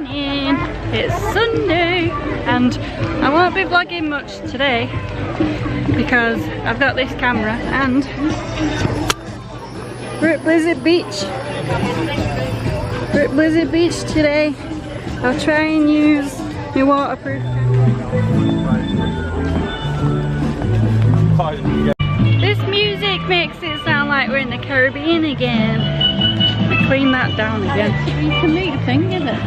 morning. It's Sunday and I won't be vlogging much today because I've got this camera and we're at Blizzard Beach. We're at Blizzard Beach today. I'll try and use my waterproof camera. This music makes it sound like we're in the Caribbean again. We clean that down again. You can make a thing, isn't it?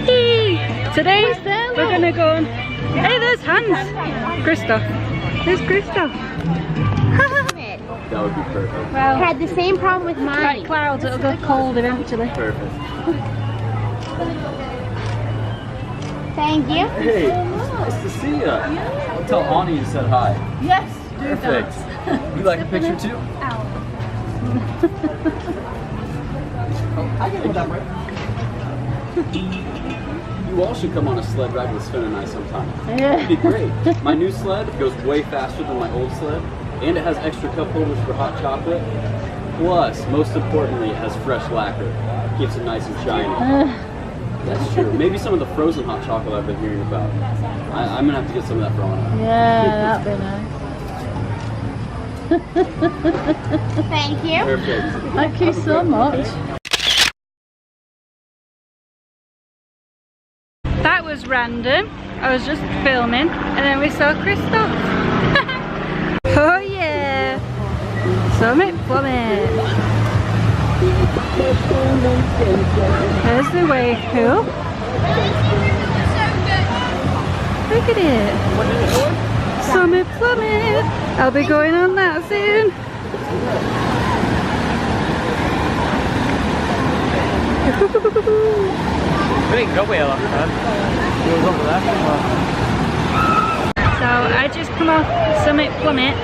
Hey, today we're gonna go on. Hey, there's Hans. Christoph. There's Christoph. That would be perfect. Well, I had the same problem with mine. like clouds, it'll go cold eventually. Perfect. Thank you. Hey, nice to see you. I'll tell Ani you said hi. Yes. Perfect. You like a picture too? I get that right. You all should come on a sled ride with Sven and I sometime. It'd be great. My new sled goes way faster than my old sled, and it has extra cup holders for hot chocolate. Plus, most importantly, it has fresh lacquer. Keeps it nice and shiny. That's true. Maybe some of the frozen hot chocolate I've been hearing about. I'm gonna have to get some of that for Anna. Yeah, that'd be nice. Thank you. Perfect. Thank you so much. That was random. I was just filming and then we saw Christoph. Oh yeah! Summit Plummet. There's the wave pool. Look at it. Summit Plummet. I'll be going on that soon. We didn't go way up there. It was over there. So I just come off Summit Plummet,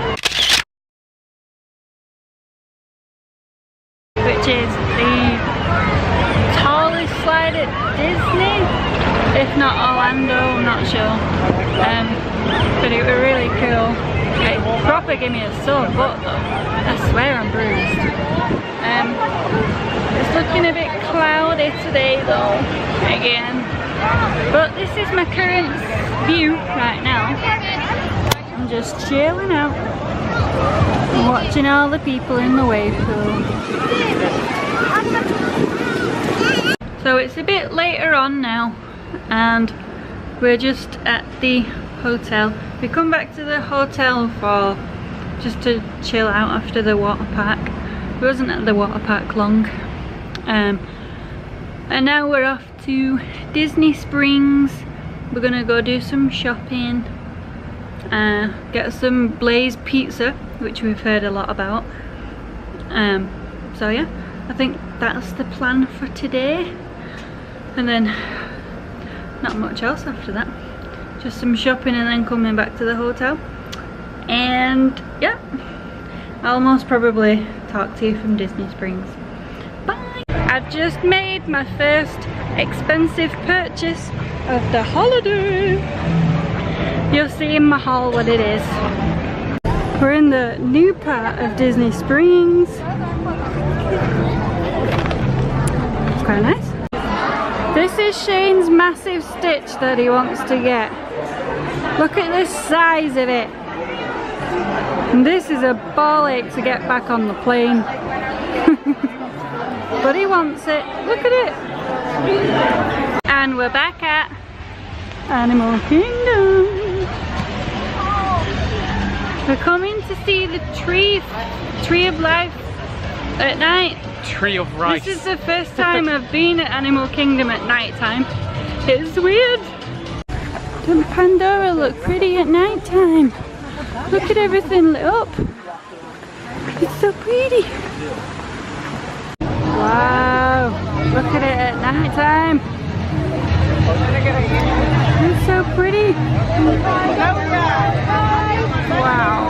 which is the tallest slide at Disney, if not Orlando, I'm not sure. But it was really cool. It proper gave me a sore butt though. I swear I'm bruised. It's looking a bit cloudy today though, again. But this is my current view right now. I'm just chilling out and watching all the people in the wave pool. So it's a bit later on now and we're just at the hotel. We come back to the hotel for just to chill out after the water park. We wasn't at the water park long. And now we're off to Disney Springs. We're gonna go do some shopping, get some Blaze pizza, which we've heard a lot about. So yeah, I think that's the plan for today. And then not much else after that. Just some shopping and then coming back to the hotel. And yeah, I'll most probably talk to you from Disney Springs. Bye! I've just made my first expensive purchase of the holiday. You'll see in my haul what it is. We're in the new part of Disney Springs. It's quite nice. This is Shane's massive stitch that he wants to get. Look at the size of it. And this is a ball ache to get back on the plane. But he wants it. Look at it. And we're back at Animal Kingdom. We're coming to see the tree of life at night. Tree of rice. This is the first time I've been at Animal Kingdom at night time. It's weird. Doesn't Pandora look pretty at night time? Look at everything lit up. It's so pretty. Wow. Look at it at night time. It's so pretty. Wow.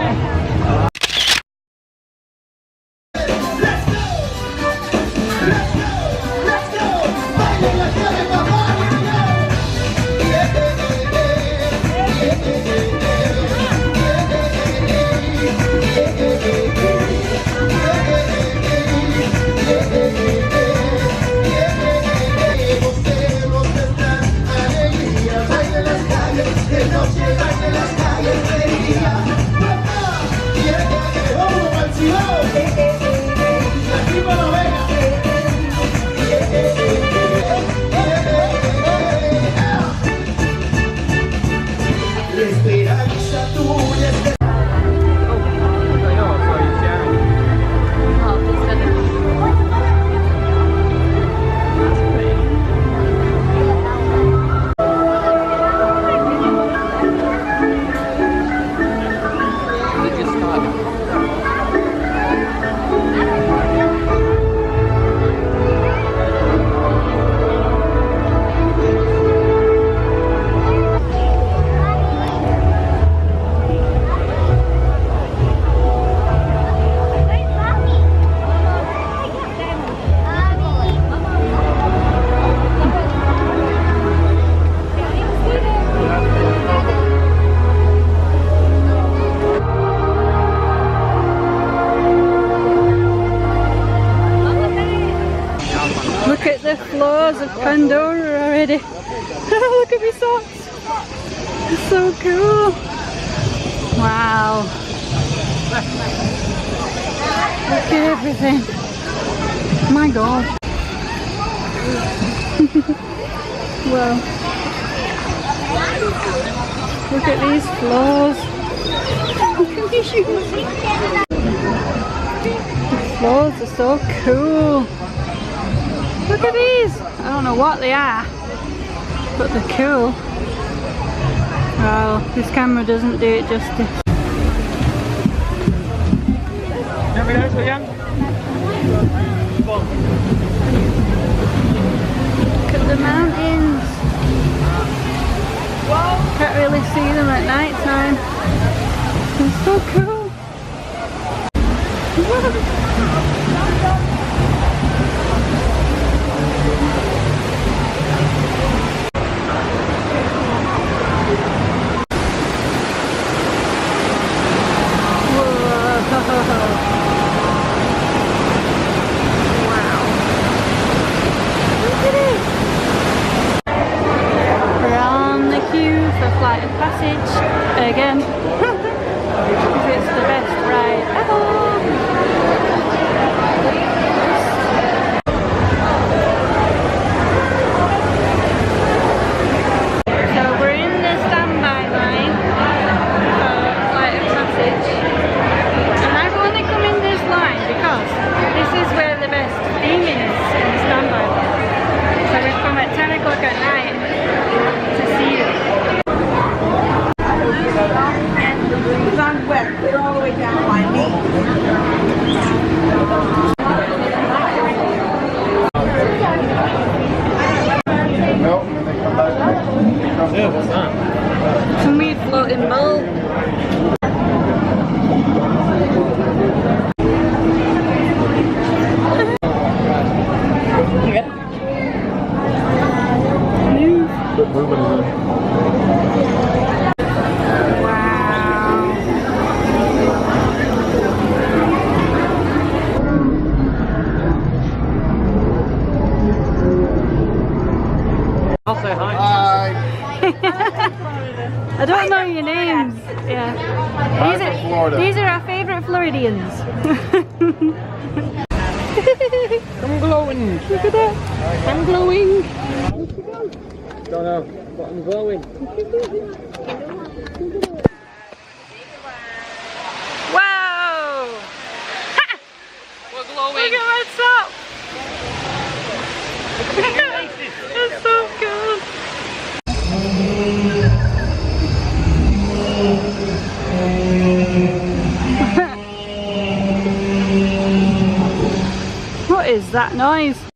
floors of Pandora already. Look at me socks. It's so cool. Wow. Look at everything. My God. Wow. Look at these floors. Look at these shoes. The floors are so cool. Look at these. I don't know what they are, but they're cool. Wow, this camera doesn't do it justice. Look Look at the mountains. Can't really see them at night time. It's so cool. Flight of Passage again. Because it's the best ride ever. So we're in the standby line for Flight of Passage, and I've only come in this line because this is where the best theming is, in the standby line. So we've come at 10 o'clock at night to see it. It's on wet, clear all the way down my knee. Yeah, what's that? Some weird floating boat. I'll say hi. I don't know your names. Yeah. These are our favourite Floridians. I'm glowing. Look at that. I'm glowing. Don't know, but I'm glowing. Wow! We're glowing. Look at my top. That's so cool. What is that noise?